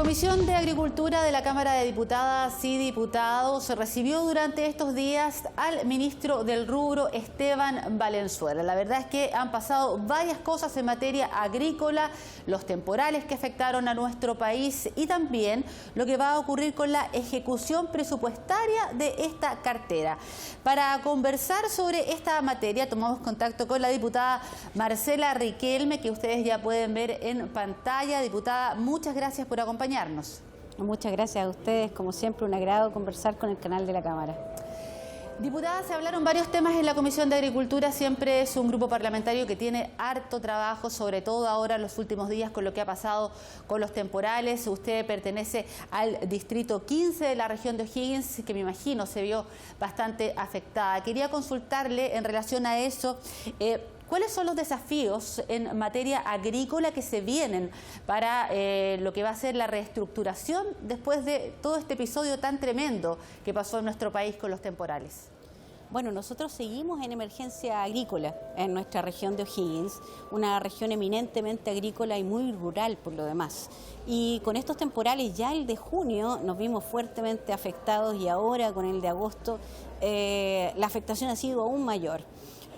Comisión de Agricultura de la Cámara de Diputadas y Diputados recibió durante estos días al ministro del rubro, Esteban Valenzuela. La verdad es que han pasado varias cosas en materia agrícola, los temporales que afectaron a nuestro país y también lo que va a ocurrir con la ejecución presupuestaria de esta cartera. Para conversar sobre esta materia tomamos contacto con la diputada Marcela Riquelme, que ustedes ya pueden ver en pantalla. Diputada, muchas gracias por acompañarnos. Muchas gracias a ustedes, como siempre un agrado conversar con el canal de la Cámara. Diputada, se hablaron varios temas en la Comisión de Agricultura, siempre es un grupo parlamentario que tiene harto trabajo, sobre todo ahora en los últimos días con lo que ha pasado con los temporales. Usted pertenece al distrito 15 de la región de O'Higgins, que me imagino se vio bastante afectada. Quería consultarle en relación a eso, ¿cuáles son los desafíos en materia agrícola que se vienen para lo que va a ser la reestructuración después de todo este episodio tan tremendo que pasó en nuestro país con los temporales? Bueno, nosotros seguimos en emergencia agrícola en nuestra región de O'Higgins, una región eminentemente agrícola y muy rural por lo demás. Y con estos temporales ya el de junio nos vimos fuertemente afectados y ahora con el de agosto la afectación ha sido aún mayor.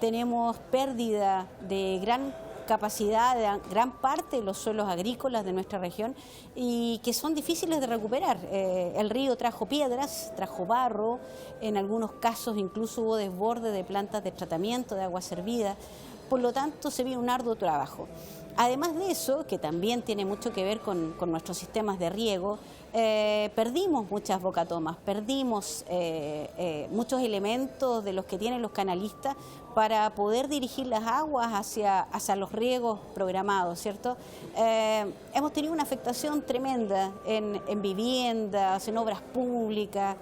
Tenemos pérdida de gran capacidad de gran parte de los suelos agrícolas de nuestra región y que son difíciles de recuperar. El río trajo piedras, trajo barro, en algunos casos incluso hubo desborde de plantas de tratamiento de agua servida, por lo tanto se viene un arduo trabajo. Además de eso, que también tiene mucho que ver con nuestros sistemas de riego, perdimos muchas bocatomas, perdimos muchos elementos de los que tienen los canalistas para poder dirigir las aguas hacia los riegos programados, ¿cierto? Hemos tenido una afectación tremenda en viviendas, en obras públicas,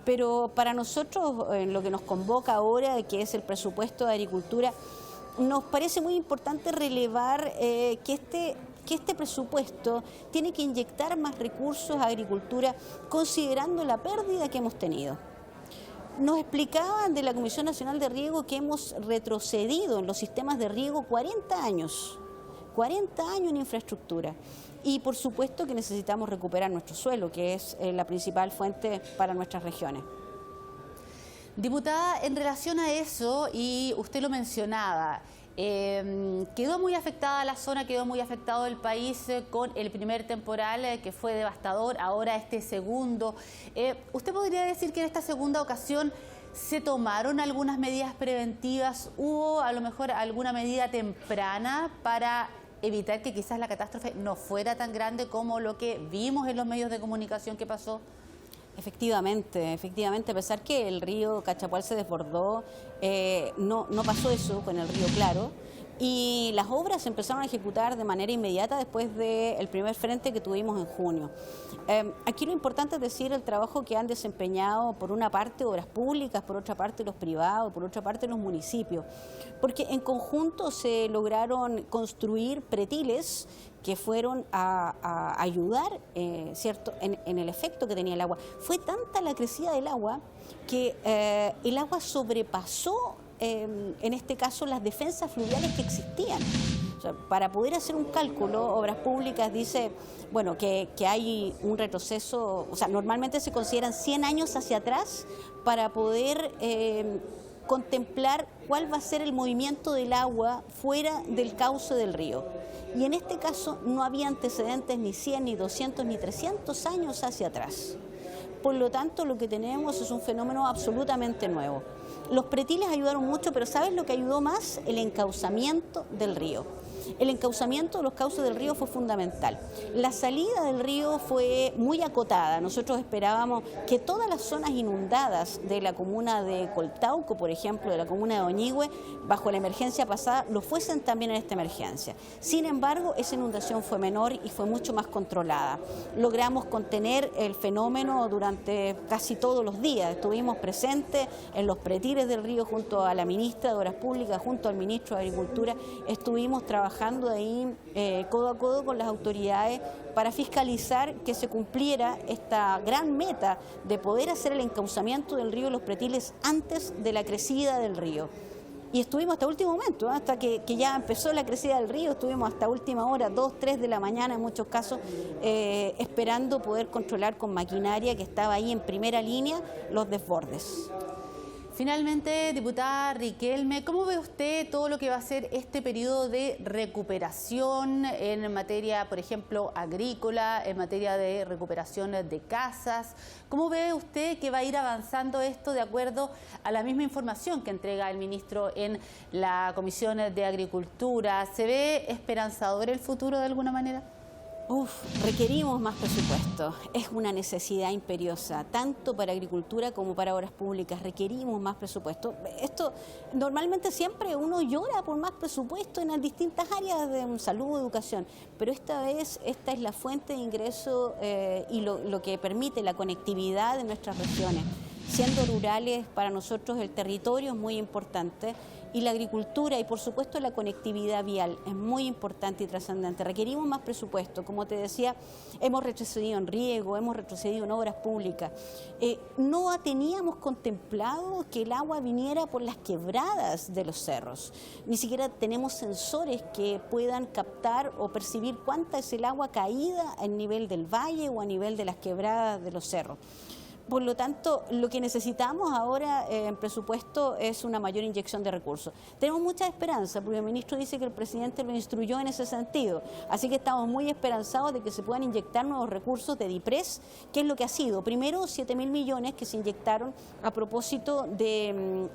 pero para nosotros, en lo que nos convoca ahora, que es el presupuesto de agricultura, nos parece muy importante relevar que este presupuesto tiene que inyectar más recursos a agricultura considerando la pérdida que hemos tenido. Nos explicaban de la Comisión Nacional de Riego que hemos retrocedido en los sistemas de riego 40 años en infraestructura. Y por supuesto que necesitamos recuperar nuestro suelo, que es la principal fuente para nuestras regiones. Diputada, en relación a eso, y usted lo mencionaba, quedó muy afectada la zona, quedó muy afectado el país con el primer temporal que fue devastador, ahora este segundo. ¿Usted podría decir que en esta segunda ocasión se tomaron algunas medidas preventivas? ¿Hubo a lo mejor alguna medida temprana para evitar que quizás la catástrofe no fuera tan grande como lo que vimos en los medios de comunicación que pasó? Efectivamente, a pesar que el río Cachapual se desbordó, no pasó eso con el río Claro y las obras se empezaron a ejecutar de manera inmediata después del primer frente que tuvimos en junio. Aquí lo importante es decir el trabajo que han desempeñado por una parte obras públicas, por otra parte los privados, por otra parte los municipios, porque en conjunto se lograron construir pretiles que fueron a ayudar, ¿cierto?, en el efecto que tenía el agua. Fue tanta la crecida del agua que el agua sobrepasó, en este caso, las defensas fluviales que existían. O sea, para poder hacer un cálculo, Obras Públicas dice, bueno, que hay un retroceso, o sea, normalmente se consideran 100 años hacia atrás para poder contemplar cuál va a ser el movimiento del agua fuera del cauce del río. Y en este caso no había antecedentes ni 100, ni 200, ni 300 años hacia atrás. Por lo tanto, lo que tenemos es un fenómeno absolutamente nuevo. Los pretiles ayudaron mucho, pero ¿sabes lo que ayudó más? El encauzamiento del río. El encauzamiento de los cauces del río fue fundamental. La salida del río fue muy acotada. Nosotros esperábamos que todas las zonas inundadas de la comuna de Coltauco, por ejemplo, de la comuna de Oñigüe, bajo la emergencia pasada, lo fuesen también en esta emergencia. Sin embargo, esa inundación fue menor y fue mucho más controlada. Logramos contener el fenómeno durante casi todos los días. Estuvimos presentes en los pretiles del río junto a la ministra de Obras Públicas, junto al ministro de Agricultura. Estuvimos trabajando ahí codo a codo con las autoridades para fiscalizar que se cumpliera esta gran meta de poder hacer el encauzamiento del río Los Pretiles antes de la crecida del río. y estuvimos hasta último momento, hasta que ya empezó la crecida del río, estuvimos hasta última hora, 2, 3 de la mañana en muchos casos, esperando poder controlar con maquinaria que estaba ahí en primera línea los desbordes. Finalmente, diputada Riquelme, ¿cómo ve usted todo lo que va a ser este periodo de recuperación en materia, por ejemplo, agrícola, en materia de recuperación de casas? ¿Cómo ve usted que va a ir avanzando esto de acuerdo a la misma información que entrega el ministro en la Comisión de Agricultura? ¿Se ve esperanzador el futuro de alguna manera? Requerimos más presupuesto, es una necesidad imperiosa, tanto para agricultura como para obras públicas, requerimos más presupuesto. Esto, normalmente siempre uno llora por más presupuesto en las distintas áreas de salud, educación, pero esta vez esta es la fuente de ingreso y lo que permite la conectividad de nuestras regiones. Siendo rurales, para nosotros el territorio es muy importante y la agricultura y por supuesto la conectividad vial es muy importante y trascendente. Requerimos más presupuesto, como te decía, hemos retrocedido en riego, hemos retrocedido en obras públicas. No teníamos contemplado que el agua viniera por las quebradas de los cerros, ni siquiera tenemos sensores que puedan captar o percibir cuánta es el agua caída a nivel del valle o a nivel de las quebradas de los cerros. Por lo tanto, lo que necesitamos ahora en presupuesto es una mayor inyección de recursos. Tenemos mucha esperanza, porque el ministro dice que el presidente lo instruyó en ese sentido. Así que estamos muy esperanzados de que se puedan inyectar nuevos recursos de DIPRES, que es lo que ha sido. Primero, 7.000 millones que se inyectaron a propósito del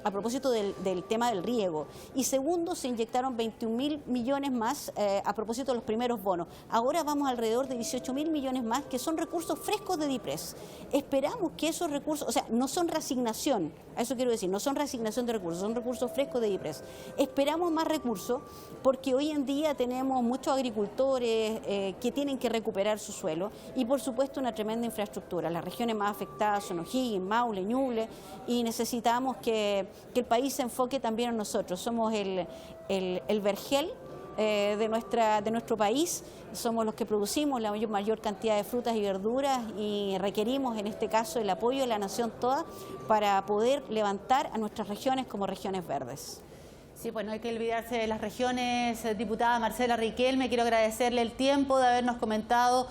tema del riego. Y segundo, se inyectaron 21.000 millones más a propósito de los primeros bonos. Ahora vamos alrededor de 18.000 millones más, que son recursos frescos de DIPRES. Esperamos que esos recursos, o sea, no son reasignación, a eso quiero decir, no son reasignación de recursos, son recursos frescos de DIPRES. Esperamos más recursos porque hoy en día tenemos muchos agricultores que tienen que recuperar su suelo y por supuesto una tremenda infraestructura. Las regiones más afectadas son O'Higgins, Maule, Ñuble y necesitamos que el país se enfoque también en nosotros. Somos el vergel de nuestro país, somos los que producimos la mayor cantidad de frutas y verduras y requerimos en este caso el apoyo de la nación toda para poder levantar a nuestras regiones como regiones verdes. Sí, pues no hay que olvidarse de las regiones, diputada Marcela Riquelme. Quiero agradecerle el tiempo de habernos comentado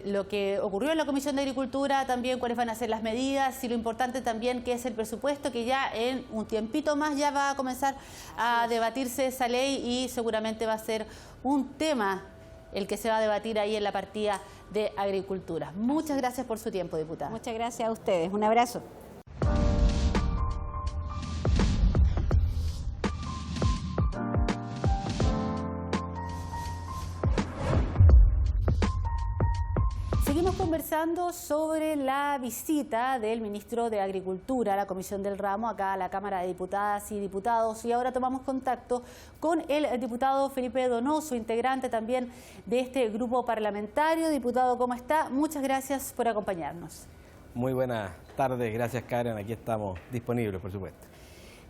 lo que ocurrió en la Comisión de Agricultura, también cuáles van a ser las medidas y lo importante también que es el presupuesto, que ya en un tiempito más ya va a comenzar a debatirse esa ley y seguramente va a ser un tema el que se va a debatir ahí en la partida de Agricultura. Muchas gracias por su tiempo, diputada. Muchas gracias a ustedes. Un abrazo. Seguimos conversando sobre la visita del ministro de Agricultura a la Comisión del Ramo, acá a la Cámara de Diputadas y Diputados, y ahora tomamos contacto con el diputado Felipe Donoso, integrante también de este grupo parlamentario. Diputado, ¿cómo está? Muchas gracias por acompañarnos. Muy buenas tardes, gracias Karen, aquí estamos disponibles, por supuesto.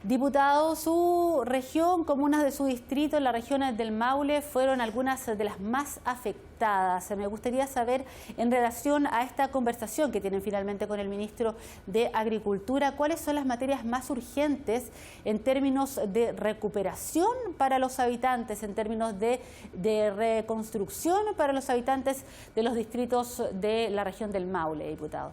Diputado, su región, comunas de su distrito, la región del Maule, fueron algunas de las más afectadas. Me gustaría saber, en relación a esta conversación que tienen finalmente con el ministro de Agricultura, ¿cuáles son las materias más urgentes en términos de recuperación para los habitantes, en términos de reconstrucción para los habitantes de los distritos de la región del Maule, diputado?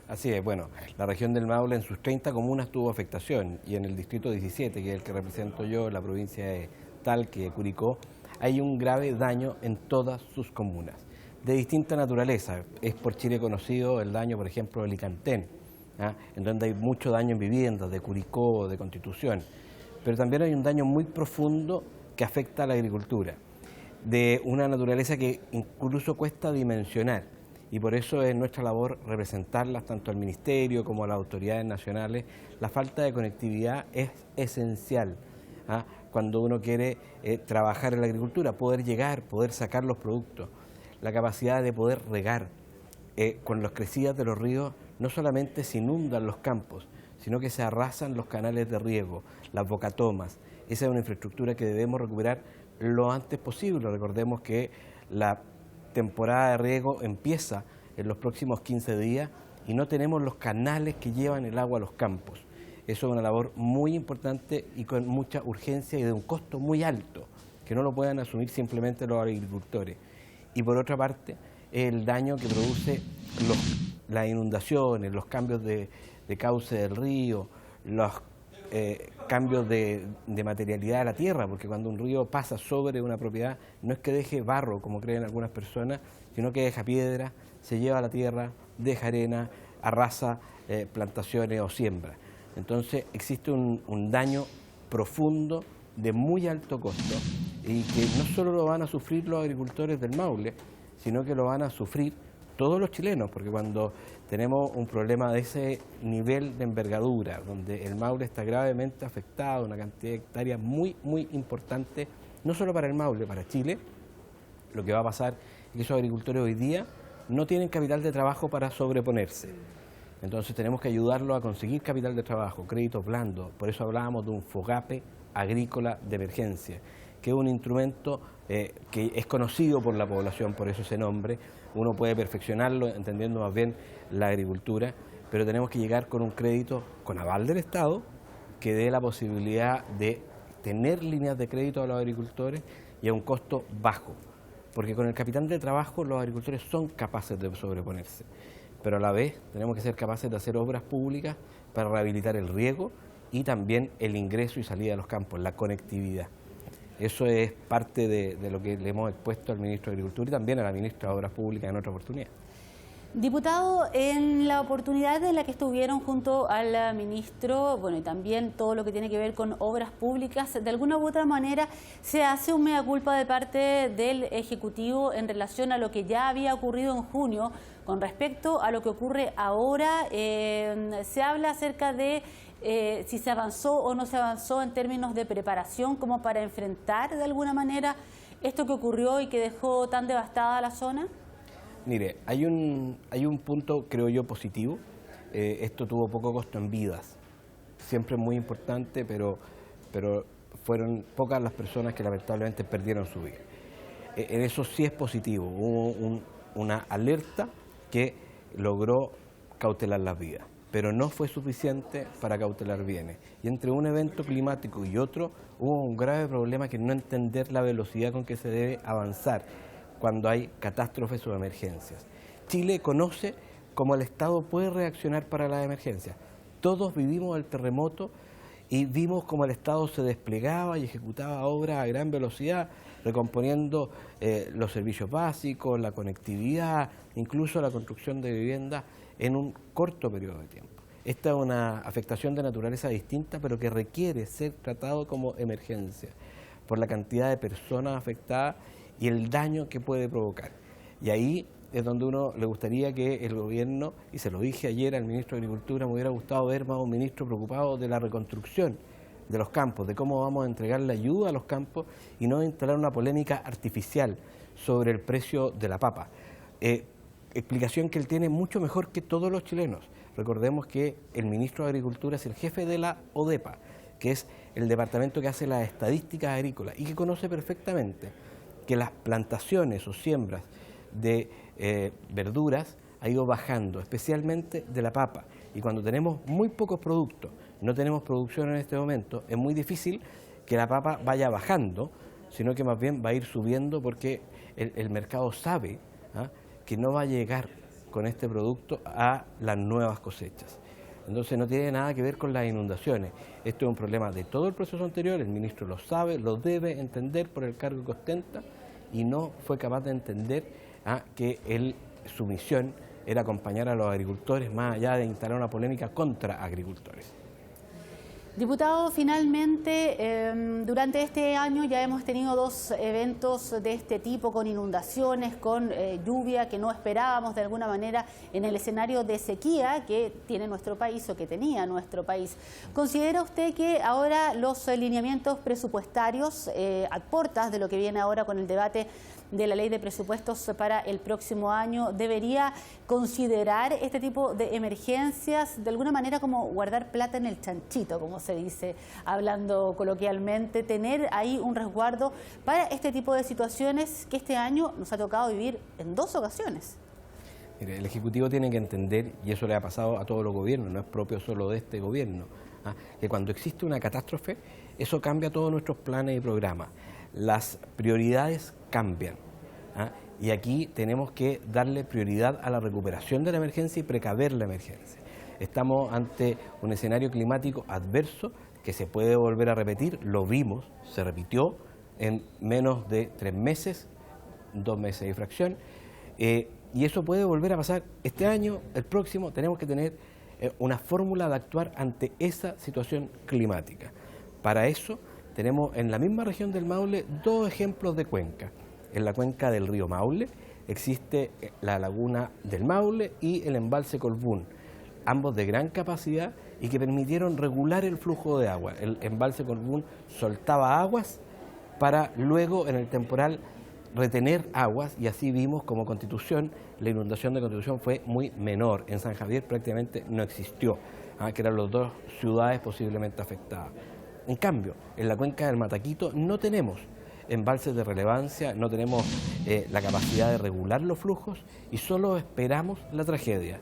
Así es, bueno, la región del Maule en sus 30 comunas tuvo afectación y en el distrito 17, que es el que represento yo, la provincia de Talque, Curicó, hay un grave daño en todas sus comunas, de distinta naturaleza. Es por Chile conocido el daño, por ejemplo, de Licantén, en donde hay mucho daño en viviendas, de Curicó, de Constitución, pero también hay un daño muy profundo que afecta a la agricultura, de una naturaleza que incluso cuesta dimensionar. Y por eso es nuestra labor representarlas tanto al Ministerio como a las autoridades nacionales. La falta de conectividad es esencial cuando uno quiere trabajar en la agricultura, poder llegar, poder sacar los productos, la capacidad de poder regar. Con las crecidas de los ríos no solamente se inundan los campos, sino que se arrasan los canales de riego, las bocatomas. Esa es una infraestructura que debemos recuperar lo antes posible. Recordemos que la temporada de riego empieza en los próximos 15 días y no tenemos los canales que llevan el agua a los campos. Eso es una labor muy importante y con mucha urgencia y de un costo muy alto, que no lo puedan asumir simplemente los agricultores. Y por otra parte, el daño que produce las inundaciones, los cambios de cauce del río, los cambios de materialidad de la tierra, porque cuando un río pasa sobre una propiedad, no es que deje barro, como creen algunas personas, sino que deja piedra, se lleva a la tierra, deja arena, arrasa plantaciones o siembra. Entonces existe un daño profundo de muy alto costo y que no solo lo van a sufrir los agricultores del Maule, sino que lo van a sufrir todos los chilenos, porque cuando tenemos un problema de ese nivel de envergadura, donde el Maule está gravemente afectado, una cantidad de hectáreas muy importante, no solo para el Maule, para Chile, lo que va a pasar es que esos agricultores hoy día no tienen capital de trabajo para sobreponerse. Entonces tenemos que ayudarlos a conseguir capital de trabajo, créditos blandos. Por eso hablábamos de un FOGAPE agrícola de emergencia, que es un instrumento que es conocido por la población, por eso ese nombre. Uno puede perfeccionarlo entendiendo más bien la agricultura, pero tenemos que llegar con un crédito con aval del Estado que dé la posibilidad de tener líneas de crédito a los agricultores y a un costo bajo, porque con el capital de trabajo los agricultores son capaces de sobreponerse, pero a la vez tenemos que ser capaces de hacer obras públicas para rehabilitar el riego y también el ingreso y salida de los campos, la conectividad. Eso es parte de lo que le hemos expuesto al ministro de Agricultura y también a la ministra de Obras Públicas en otra oportunidad. Diputado, en la oportunidad en la que estuvieron junto al ministro, bueno, y también todo lo que tiene que ver con obras públicas, de alguna u otra manera se hace un mea culpa de parte del Ejecutivo en relación a lo que ya había ocurrido en junio con respecto a lo que ocurre ahora. Se habla acerca de si se avanzó o no se avanzó en términos de preparación como para enfrentar de alguna manera esto que ocurrió y que dejó tan devastada la zona. Mire, hay un punto, creo yo, positivo. Esto tuvo poco costo en vidas. Siempre es muy importante, pero fueron pocas las personas que lamentablemente perdieron su vida. En eso sí es positivo. Hubo una alerta que logró cautelar las vidas, pero no fue suficiente para cautelar bienes. Y entre un evento climático y otro hubo un grave problema que es no entender la velocidad con que se debe avanzar cuando hay catástrofes o emergencias. Chile conoce cómo el Estado puede reaccionar para las emergencias. Todos vivimos el terremoto y vimos cómo el Estado se desplegaba y ejecutaba obras a gran velocidad, recomponiendo los servicios básicos, la conectividad, incluso la construcción de viviendas en un corto periodo de tiempo. Esta es una afectación de naturaleza distinta, pero que requiere ser tratado como emergencia por la cantidad de personas afectadas y el daño que puede provocar. Y ahí es donde uno le gustaría que el gobierno, y se lo dije ayer al ministro de Agricultura, me hubiera gustado ver más un ministro preocupado de la reconstrucción de los campos, de cómo vamos a entregar la ayuda a los campos y no instalar una polémica artificial sobre el precio de la papa. Explicación que él tiene mucho mejor que todos los chilenos. Recordemos que el ministro de Agricultura es el jefe de la ODEPA, que es el departamento que hace las estadísticas agrícolas y que conoce perfectamente que las plantaciones o siembras de verduras ha ido bajando, especialmente de la papa. Y cuando tenemos muy pocos productos, no tenemos producción en este momento, es muy difícil que la papa vaya bajando, sino que más bien va a ir subiendo porque el mercado sabe que no va a llegar con este producto a las nuevas cosechas. Entonces no tiene nada que ver con las inundaciones. Esto es un problema de todo el proceso anterior, el ministro lo sabe, lo debe entender por el cargo que ostenta y no fue capaz de entender que su misión era acompañar a los agricultores más allá de instalar una polémica contra agricultores. Diputado, finalmente, durante este año ya hemos tenido dos eventos de este tipo, con inundaciones, con lluvia que no esperábamos de alguna manera en el escenario de sequía que tiene nuestro país o que tenía nuestro país. ¿Considera usted que ahora los lineamientos presupuestarios, a puertas de lo que viene ahora con el debate de la ley de presupuestos para el próximo año, debería considerar este tipo de emergencias de alguna manera como guardar plata en el chanchito, como se dice hablando coloquialmente, tener ahí un resguardo para este tipo de situaciones que este año nos ha tocado vivir en dos ocasiones? Mire, el Ejecutivo tiene que entender, y eso le ha pasado a todos los gobiernos, no es propio solo de este gobierno, que cuando existe una catástrofe, eso cambia todos nuestros planes y programas. Las prioridades cambian. Y aquí tenemos que darle prioridad a la recuperación de la emergencia y precaver la emergencia. Estamos ante un escenario climático adverso que se puede volver a repetir, lo vimos, se repitió en menos de 3 meses, 2 meses y fracción, y eso puede volver a pasar este año, el próximo. Tenemos que tener una fórmula de actuar ante esa situación climática. Para eso tenemos en la misma región del Maule 2 ejemplos de cuenca. En la cuenca del río Maule existe la laguna del Maule y el embalse Colbún, ambos de gran capacidad y que permitieron regular el flujo de agua. El embalse Colbún soltaba aguas para luego en el temporal retener aguas, y así vimos como Constitución, la inundación de Constitución fue muy menor. En San Javier prácticamente no existió, que eran las 2 ciudades posiblemente afectadas. En cambio, en la cuenca del Mataquito no tenemos embalses de relevancia, no tenemos la capacidad de regular los flujos y solo esperamos la tragedia.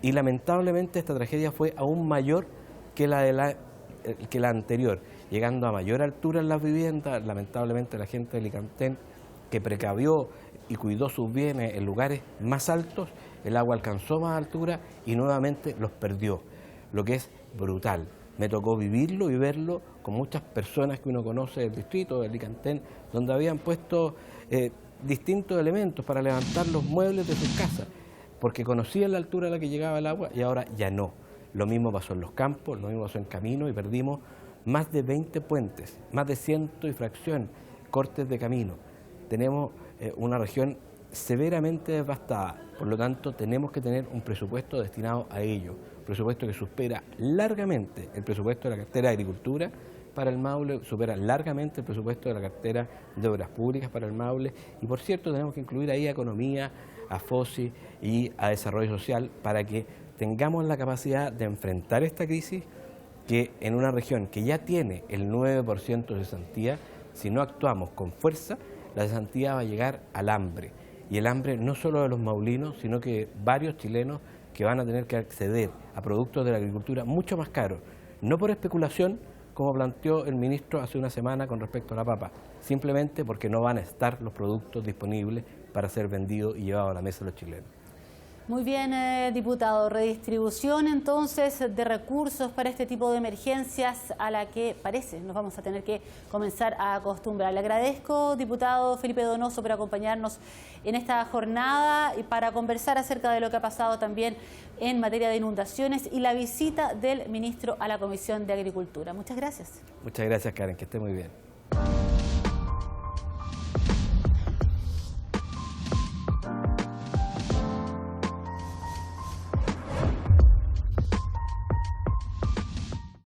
Y lamentablemente esta tragedia fue aún mayor que la anterior, llegando a mayor altura en las viviendas. Lamentablemente la gente de Licantén, que precavió y cuidó sus bienes en lugares más altos, el agua alcanzó más altura y nuevamente los perdió, lo que es brutal. Me tocó vivirlo y verlo con muchas personas que uno conoce del distrito, de Licantén, donde habían puesto distintos elementos para levantar los muebles de sus casas, porque conocían la altura a la que llegaba el agua y ahora ya no. Lo mismo pasó en los campos, lo mismo pasó en caminos y perdimos más de 20 puentes, más de 100 y fracción cortes de camino. Tenemos una región severamente devastada, por lo tanto tenemos que tener un presupuesto destinado a ello, un presupuesto que supera largamente el presupuesto de la cartera de Agricultura para el Maule, supera largamente el presupuesto de la cartera de Obras Públicas para el Maule, y por cierto tenemos que incluir ahí a Economía, a FOSI y a Desarrollo Social para que tengamos la capacidad de enfrentar esta crisis, que en una región que ya tiene el 9% de cesantía, si no actuamos con fuerza, la cesantía va a llegar al hambre. Y el hambre no solo de los maulinos, sino que varios chilenos que van a tener que acceder a productos de la agricultura mucho más caros, no por especulación, como planteó el ministro hace una semana con respecto a la papa, simplemente porque no van a estar los productos disponibles para ser vendidos y llevados a la mesa de los chilenos. Muy bien, diputado. Redistribución entonces de recursos para este tipo de emergencias a la que parece nos vamos a tener que comenzar a acostumbrar. Le agradezco, diputado Felipe Donoso, por acompañarnos en esta jornada y para conversar acerca de lo que ha pasado también en materia de inundaciones y la visita del ministro a la Comisión de Agricultura. Muchas gracias. Muchas gracias, Karen, que esté muy bien.